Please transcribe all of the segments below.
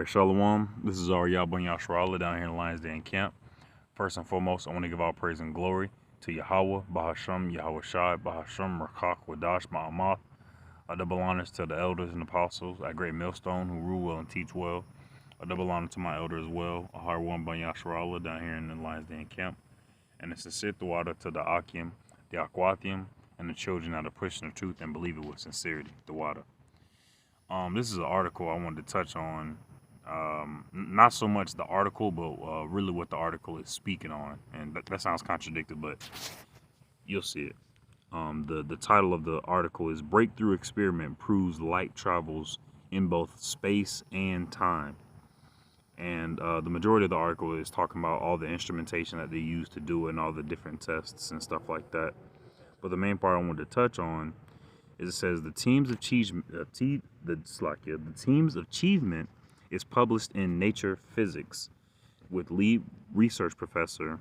right, Shalom. This is our Yahawah down here in Lions Den camp. First and foremost, I want to give all praise and glory to Yahawah, Bahasham, Yahweh Shai, Bahasham, Rakak, Wadash, Ma'amath. A double honors to the elders and apostles at Great Millstone who rule well and teach well. A double honor to my elder as well, a hard one by Yahawah down here in the Lions Den camp. And a sincere thwada to the Akim, the Aquathium, and the children that are pushing the truth and believe it with sincerity, thwada. This is an article I wanted to touch on. Not so much the article, but really what the article is speaking on. And that sounds contradicted, but you'll see it. The title of the article is Breakthrough Experiment Proves Light Travels in Both Space and Time. And the majority of the article is talking about all the instrumentation that they use to do it and all the different tests and stuff like that. But the main part I wanted to touch on is it says the team's achievement is published in Nature Physics with lead research professor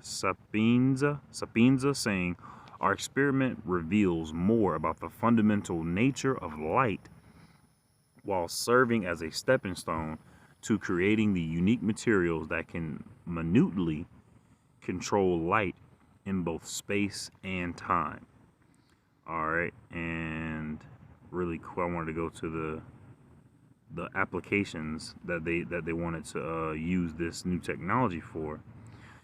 Sapienza saying our experiment reveals more about the fundamental nature of light while serving as a stepping stone to creating the unique materials that can minutely control light in both space and time. All right, and really quick, I wanted to go to the applications that they wanted to use this new technology for.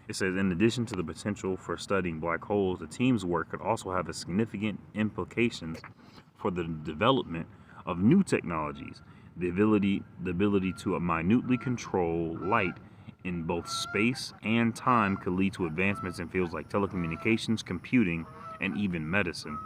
It says, in addition to the potential for studying black holes, the team's work could also have a significant implications for the development of new technologies. The ability to minutely control light in both space and time could lead to advancements in fields like telecommunications, computing, and even medicine.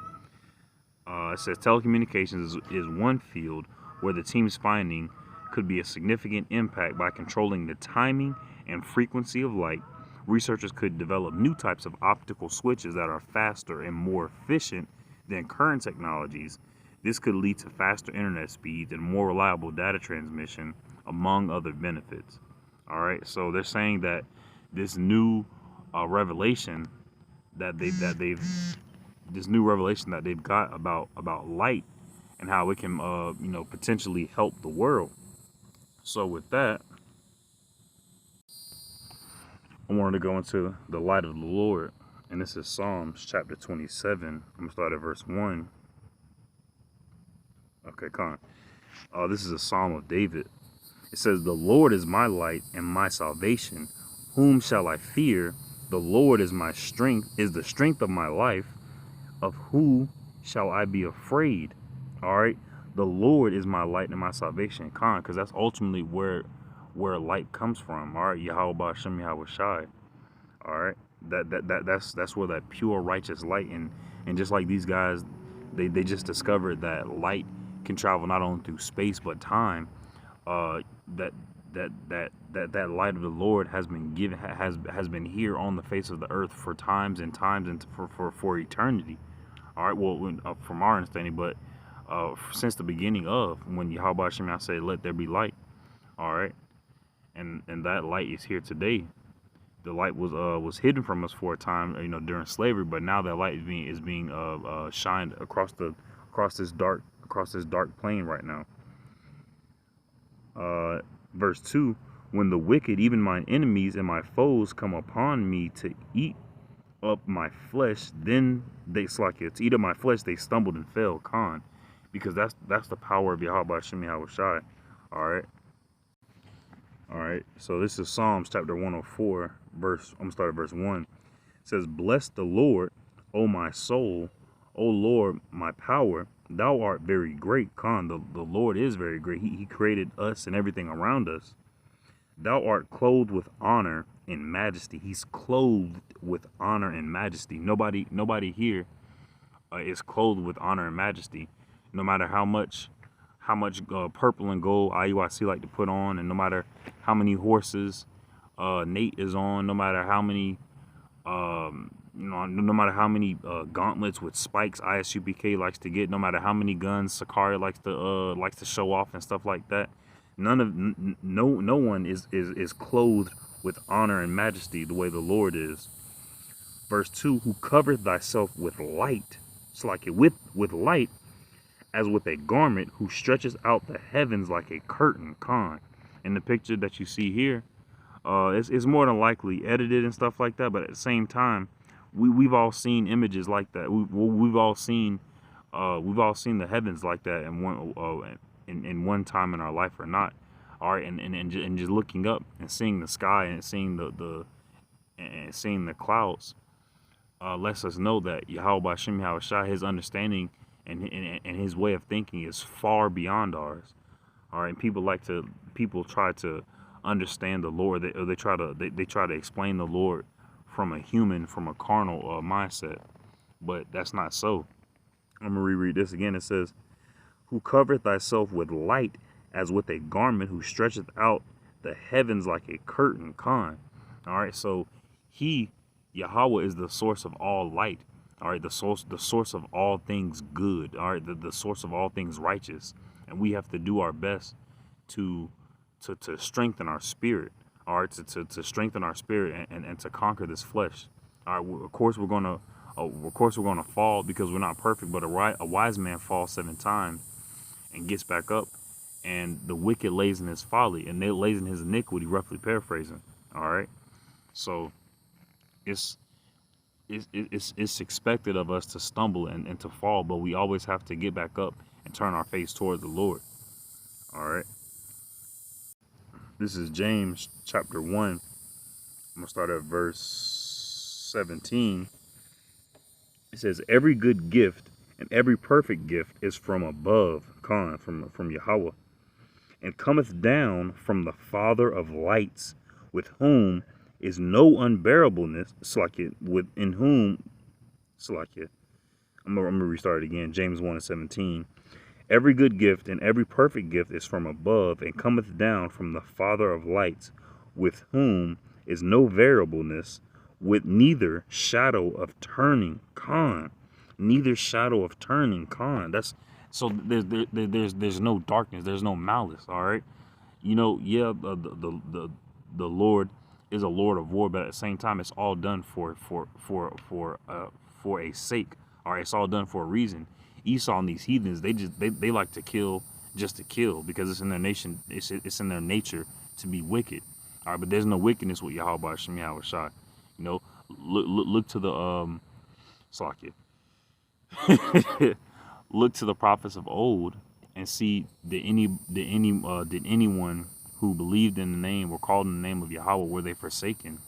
It says telecommunications is one field where the team's finding could be a significant impact by controlling the timing and frequency of light. Researchers could develop new types of optical switches that are faster and more efficient than current technologies. This could lead to faster internet speeds and more reliable data transmission, among other benefits. All right, so they're saying that this new revelation that they've got about light and how it can potentially help the world. So with that, I wanted to go into the light of the Lord, and this is Psalms chapter 27. I'm gonna start at verse 1. Okay, come on. This is a Psalm of David. It says, "The Lord is my light and my salvation. Whom shall I fear? The Lord is my strength, is the strength of my life. Of who shall I be afraid?" All right, the Lord is my light and my salvation, because that's ultimately where light comes from. All right, Yahawah Hashem Yahweh Shai. All right, that's where that pure righteous light, and just like these guys, they just discovered that light can travel not only through space but time. That light of the Lord has been given, has been here on the face of the earth for times and times and for eternity. All right, well, from our understanding, but since the beginning of when Yahawah Hashem said, "Let there be light." All right, and that light is here today. The light was hidden from us for a time, during slavery, but now that light is being shined across this dark plane right now. Verse 2, when the wicked, even mine enemies and my foes, come upon me to eat up my flesh, then they to eat up my flesh, they stumbled and fell. Because that's the power of Yahawah Hashem Yahweh Shai. All right. So this is Psalms chapter 104, I'm gonna start at verse 1. It says, "Bless the Lord, O my soul, O Lord, my power. Thou art very great." The Lord is very great. He created us and everything around us. "Thou art clothed with honor and majesty." He's clothed with honor and majesty. Nobody here is clothed with honor and majesty. No matter how much purple and gold IUIC like to put on, and no matter how many horses Nate is on, no matter how many no matter how many gauntlets with spikes ISUPK likes to get, no matter how many guns Sakari likes to show off and stuff like that, no one is clothed with honor and majesty the way the Lord is. Verse 2, "Who covereth thyself with light," it's like with light, as with a garment, who stretches out the heavens like a curtain. Con. In the picture that you see here, it's more than likely edited and stuff like that, but at the same time, we've all seen images like that. We've all seen the heavens like that in one time in our life or not. All right, and just looking up and seeing the sky and seeing the clouds lets us know that Yahawah Shem Yahushua, his understanding and his way of thinking is far beyond ours. All right, and people try to understand the Lord, or they try to explain the Lord from a carnal mindset, but that's not so. I'm gonna reread this again. It says, "Who covereth thyself with light as with a garment, who stretcheth out the heavens like a curtain." Con. All right, so Yahawah is the source of all light. All right, the source of all things good. All right, the source of all things righteous, and we have to do our best to strengthen our spirit. All right, to strengthen our spirit and to conquer this flesh. All right, of course we're gonna fall because we're not perfect, but a wise man falls 7 times and gets back up, and the wicked lays in his folly, and they lays in his iniquity, roughly paraphrasing. All right, so it's expected of us to stumble and to fall, but we always have to get back up and turn our face towards the Lord. All right, this is James chapter 1. I'm gonna start at verse 17. It says, "Every good gift and every perfect gift is from above," from Yahawah, "and cometh down from the Father of lights, with whom is no unbearableness." In whom, I'm gonna restart it again. James 1:17. "Every good gift and every perfect gift is from above, and cometh down from the Father of lights, with whom is no variableness, with neither shadow of turning." Con. Neither shadow of turning. Con. That's so there's no darkness, there's no malice. All right, yeah, the Lord is a Lord of war, but at the same time, it's all done for a sake. All right, it's all done for a reason. Esau and these heathens, they like to kill just to kill, because it's in their nation, it's in their nature to be wicked. All right, but there's no wickedness with Yahawah Shem Yahushua. Look to the Slakia. Look to the prophets of old and see did anyone who believed in the name or called in the name of Yahawah, were they forsaken?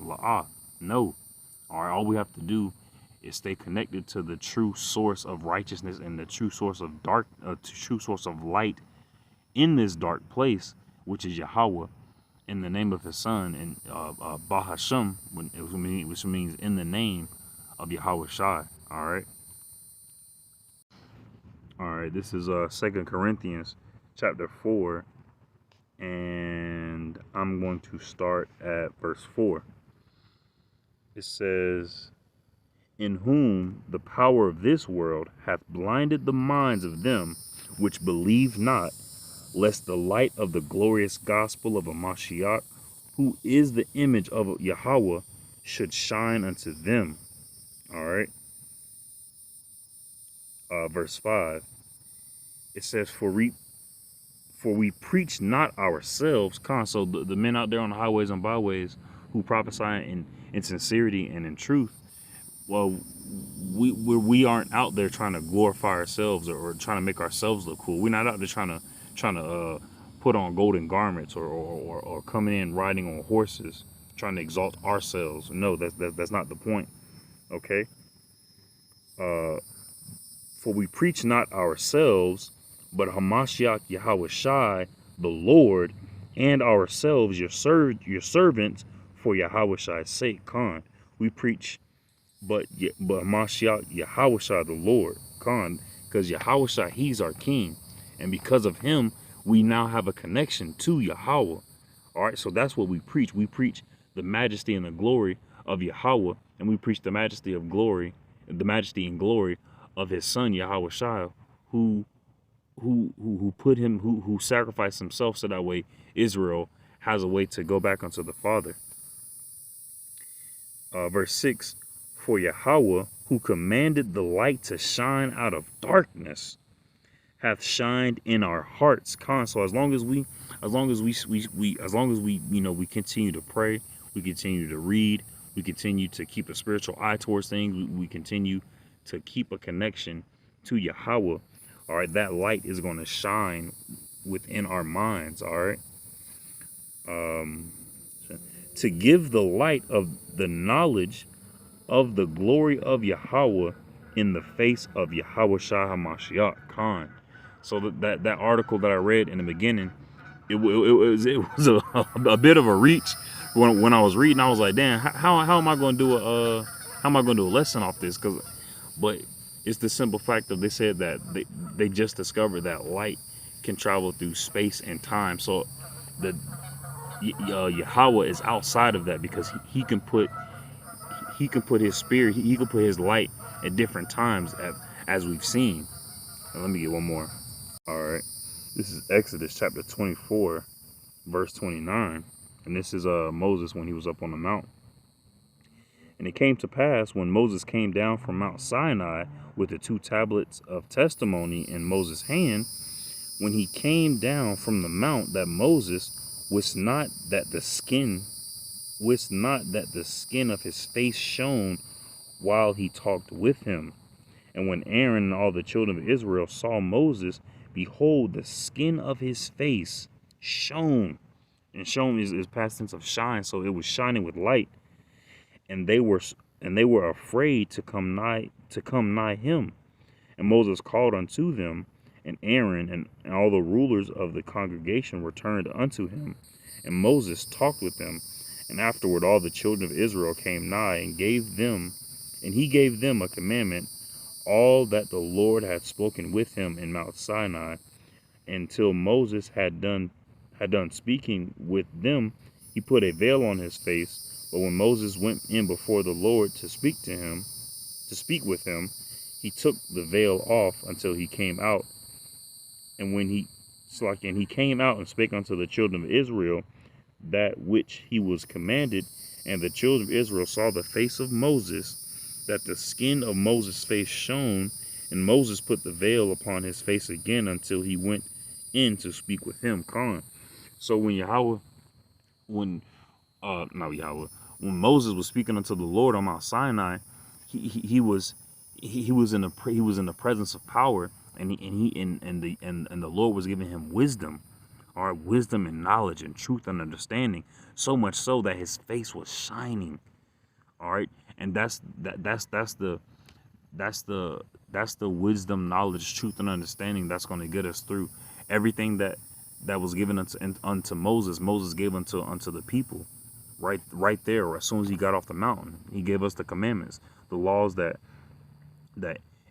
No. All right, all we have to do is stay connected to the true source of righteousness and the true source of true source of light in this dark place, which is Yahawah, in the name of His Son, and Bahasham, which means in the name of Yahawah Shai. All right. This is 2 Corinthians chapter 4, and I'm going to start at verse 4. It says, "In whom the power of this world hath blinded the minds of them which believe not, lest the light of the glorious gospel of a Mashiach, who is the image of Yahawah, should shine unto them." All right. Verse 5. It says, For we preach not ourselves." So the men out there on the highways and byways who prophesy in sincerity and in truth, well, we aren't out there trying to glorify ourselves or trying to make ourselves look cool. We're not out there trying to put on golden garments or coming in riding on horses, trying to exalt ourselves. No, that's not the point. Okay. For we preach not ourselves, but Hamashiach Yahawah Shai, the Lord, and ourselves your servants for Yahawah Shai's sake. Con. We preach but Hamashiach Yahawah Shai, the Lord. Con. Because Yahawah Shai, He's our King, and because of Him, we now have a connection to Yahawah. All right, so that's what we preach. We preach the majesty and the glory of Yahawah, and we preach the majesty and glory of His Son Yahawah Shai, who sacrificed Himself so that way Israel has a way to go back unto the Father. Verse 6, "For Yahawah, who commanded the light to shine out of darkness, hath shined in our hearts. So as long as we we continue to pray, we continue to read, we continue to keep a spiritual eye towards things, we continue to keep a connection to Yahawah. All right, that light is going to shine within our minds. All right. To give the light of the knowledge of the glory of Yahawah in the face of Yahawah Shah HaMashiach Khan. So that article that I read in the beginning, it was a bit of a reach. When I was reading, I was like, damn, how am I going to do a lesson off this? But it's the simple fact of, they said that they just discovered that light can travel through space and time. So the Yahawah is outside of that, because he can put his spirit, he can put his light at different times, as we've seen. Now, let me get one more. All right, this is Exodus chapter 24, verse 29, and this is Moses when he was up on the mount. And it came to pass, when Moses came down from Mount Sinai with the 2 tablets of testimony in Moses' hand, when he came down from the mount, that Moses wist not that the skin of his face shone while he talked with him. And when Aaron and all the children of Israel saw Moses, behold, the skin of his face shone. And shone is past tense of shine, so it was shining with light. And they were afraid to come nigh him. And Moses called unto them, and Aaron and all the rulers of the congregation returned unto him. And Moses talked with them. And afterward all the children of Israel came nigh, and he gave them a commandment, all that the Lord had spoken with him in Mount Sinai. Until Moses had done speaking with them, he put a veil on his face. But when Moses went in before the Lord to speak with him, he took the veil off until he came out. And when he came out and spake unto the children of Israel that which he was commanded, and the children of Israel saw the face of Moses, that the skin of Moses' face shone, and Moses put the veil upon his face again until he went in to speak with him. So when Moses was speaking unto the Lord on Mount Sinai, he was in the presence of power, and the Lord was giving him wisdom. All right, wisdom and knowledge and truth and understanding, so much so that his face was shining. All right, and that's the wisdom, knowledge, truth, and understanding that's going to get us through everything that was given unto Moses. Moses gave unto the people, right there, as soon as he got off the mountain. He gave us the commandments, the laws that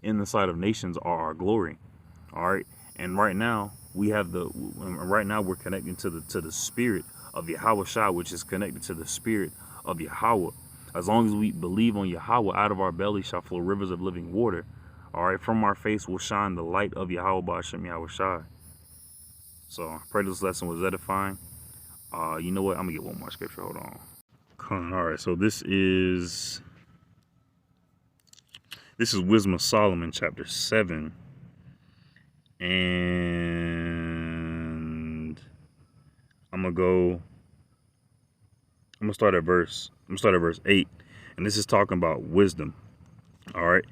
in the sight of nations are our glory. All right, and right now we're connecting to the spirit of Yahawah Shah, which is connected to the spirit of Yahawah. As long as we believe on Yahawah, out of our belly shall flow rivers of living water. All right, from our face will shine the light of Yahawah Ba'ashem Yahweh Shai. So I pray this lesson was edifying. You know what? I'm gonna get one more scripture. Hold on. All right, so this is Wisdom of Solomon, chapter 7, and I'm gonna start at verse 8, and this is talking about wisdom. All right,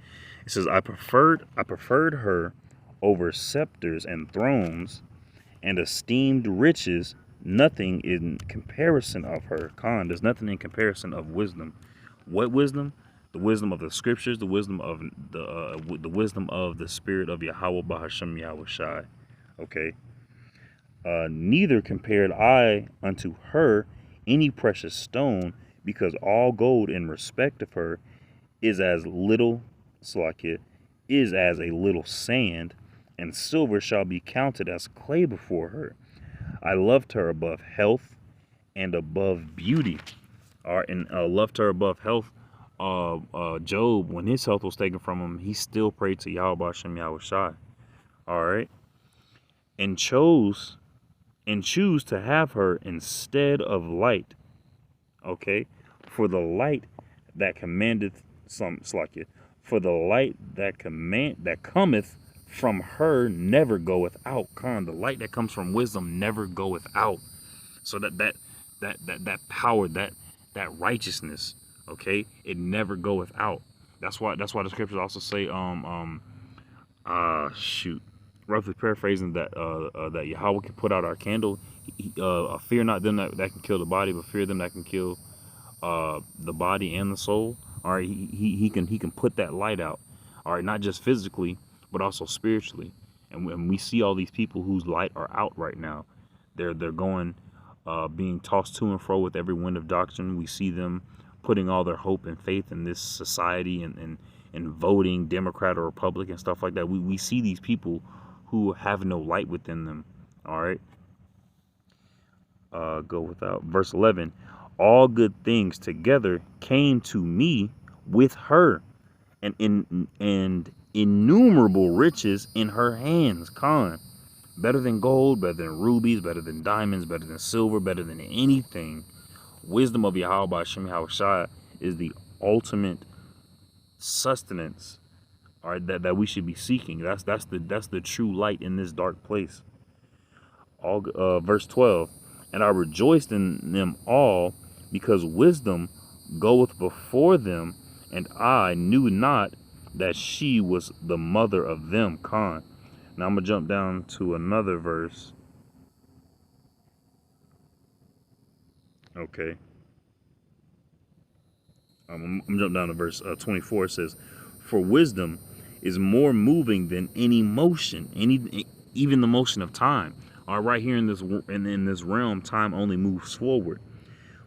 it says, I preferred her over scepters and thrones, and esteemed riches nothing in comparison of her. There's nothing in comparison of wisdom. What wisdom? The wisdom of the scriptures, the wisdom of the wisdom of the spirit of Yahawah Ba'ashem Yahweh Shai. Okay. Neither compared I unto her any precious stone, because all gold in respect of her is as a little sand, and silver shall be counted as clay before her. I loved her above health and above beauty. All right, and loved her above health. Job, when his health was taken from him, he still prayed to Yahweh Ba'ashem Yahweh Shai. All right, and choose to have her instead of light. Okay, for the light that commandeth for the light that cometh from her never goeth out. The light that comes from wisdom never goeth out. So that power, that righteousness, okay, it never goeth out. That's why the scriptures also say, shoot, roughly paraphrasing, that Yahawah can put out our candle. Fear not them that can kill the body, but fear them that can kill the body and the soul. All right, he can put that light out. All right, not just physically, but also spiritually. And when we see all these people whose light are out right now, they're going, being tossed to and fro with every wind of doctrine. We see them putting all their hope and faith in this society and voting Democrat or Republican and stuff like that. We see these people who have no light within them. All right. Go without. Verse 11. All good things together came to me with her, and innumerable riches in her hands. Better than gold, better than rubies, better than diamonds, better than silver, better than anything. Wisdom of Yahawah Shem Yahushua is the ultimate sustenance, all right, that we should be seeking. That's the true light in this dark place. Verse 12. And I rejoiced in them all, because wisdom goeth before them, and I knew not that she was the mother of them. Now I'm gonna jump down to another verse. Okay. I'm gonna jump down to verse 24. It says, "For wisdom is more moving than any motion, even the motion of time." All right, here in this realm, time only moves forward,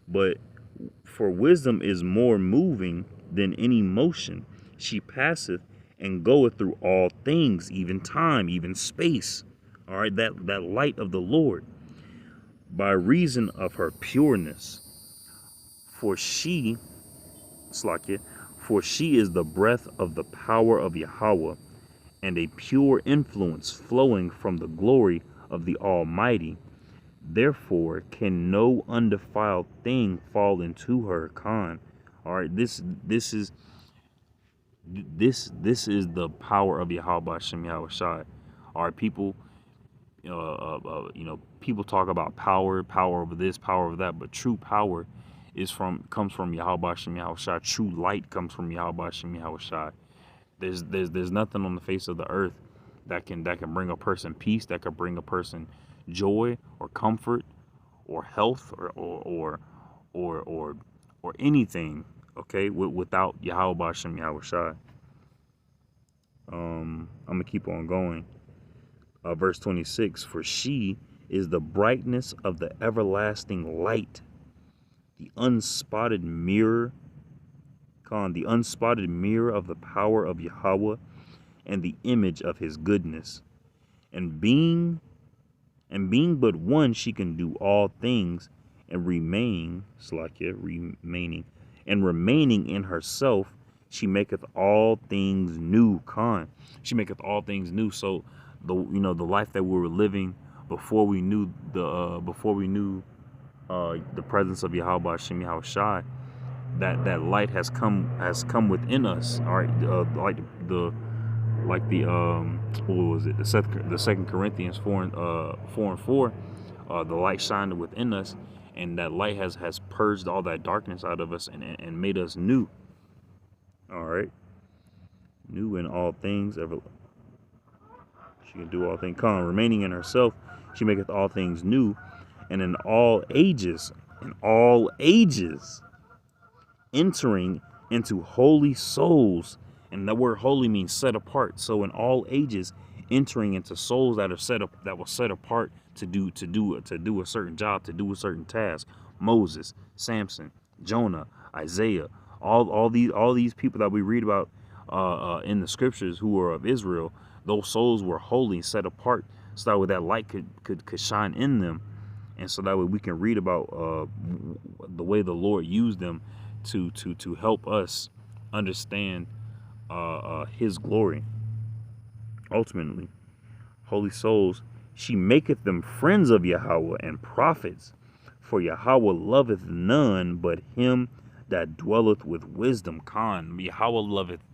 but for wisdom is more moving than any motion. She passeth and goeth through all things, even time, even space. All right, that light of the Lord, by reason of her pureness. For she is the breath of the power of Yahawah, and a pure influence flowing from the glory of the Almighty. Therefore can no undefiled thing fall into her. All right, this is the power of Yahawah Shem Yahushua. All right, people, people talk about power over this, power over that, but true power comes from Yahawah Shem Yahushua. True light comes from Yahawah Shem Yahushua. There's nothing on the face of the earth that can bring a person peace, that can bring a person joy or comfort or health or anything, okay, without Yahawah Shem Yahushua. I'm gonna keep on going. Verse 26. For she is the brightness of the everlasting light, the unspotted mirror of the power of Yahawah, and the image of his goodness. And being but one, she can do all things, and remaining in herself, she maketh all things new. She maketh all things new. So the life that we were living before we knew the presence of Yahawah Shem Yahushua, that light has come within us. All right, what was it? The Second Corinthians 4:4. The light shined within us, and that light has purged all that darkness out of us and made us new. All right, new in all things. She can do all things. Remaining in herself, she maketh all things new, and in all ages, entering into holy souls. And the word holy means set apart. So in all ages, entering into souls that were set apart to do a certain job, to do a certain task. Moses, Samson, Jonah, Isaiah, all these people that we read about in the scriptures who were of Israel, those souls were holy, set apart, so that way that light could shine in them, and so that way we can read about the way the Lord used them to help us understand his glory. Ultimately, holy souls, she maketh them friends of Yahawah and prophets, for Yahawah loveth none but him that dwelleth with wisdom. Yahawah loveth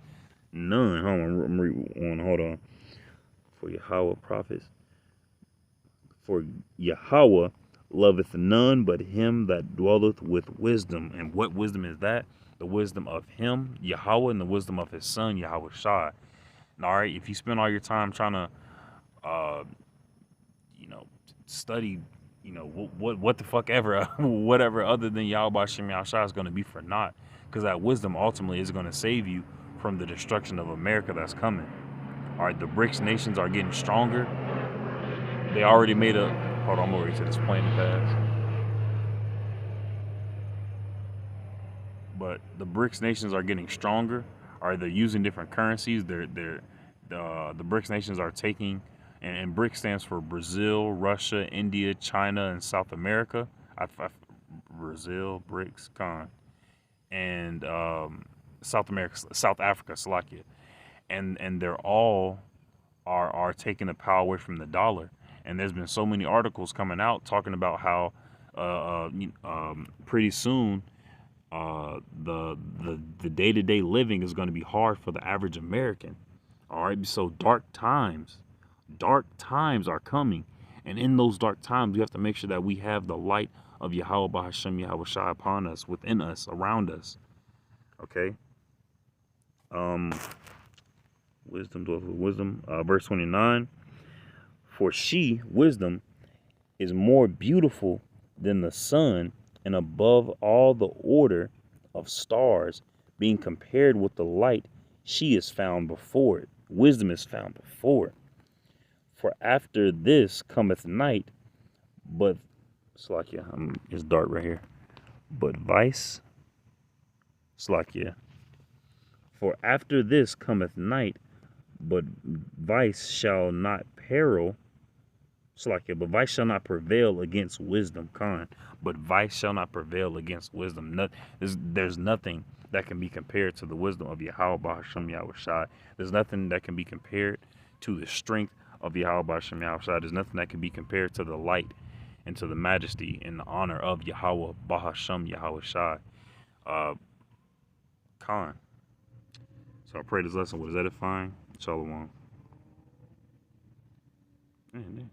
none. Hold on. For Yahawah prophets. For Yahawah loveth none but him that dwelleth with wisdom. And what wisdom is that? The wisdom of him, Yahawah, and the wisdom of his son, Yahweh Shai. And all right, if you spend all your time trying to, uh, study, what the fuck ever, whatever other than Yahweh Shem Yahshua is going to be for naught. Because that wisdom ultimately is going to save you from the destruction of America that's coming. All right, the BRICS nations are getting stronger. They already made a. Hold on, I'm over to this plane to pass. But the BRICS nations are getting stronger. Are they using different currencies? The BRICS nations are taking, and BRICS stands for Brazil, Russia, India, China, and South America. Brazil, BRICS, and South Africa, Slovakia, and they're all are taking the power away from the dollar. And there's been so many articles coming out talking about how pretty soon the day-to-day living is going to be hard for the average American. All right, so dark times are coming, and in those dark times, we have to make sure that we have the light of Yahawah Bahashem Yahweh Shai upon us, within us, around us. Okay. Wisdom, verse 29. For she, wisdom, is more beautiful than the sun, and above all the order of stars, being compared with the light, she is found before it. Wisdom is found before it. For after this cometh night, but Slakia, it's dark right here. But vice, Slakia. For after this cometh night, but vice shall not peril. Slakia, but vice shall not prevail against wisdom. But vice shall not prevail against wisdom. There's nothing that can be compared to the wisdom of Yahawah Bahashem Yahweh Shai. There's nothing that can be compared to the strength of Yahawah Bahashem Yahweh Shai. There's nothing that can be compared to the light and to the majesty and the honor of Yahawah Bahashem Yahweh Shai. So I pray this lesson was edifying. Shalom. Man,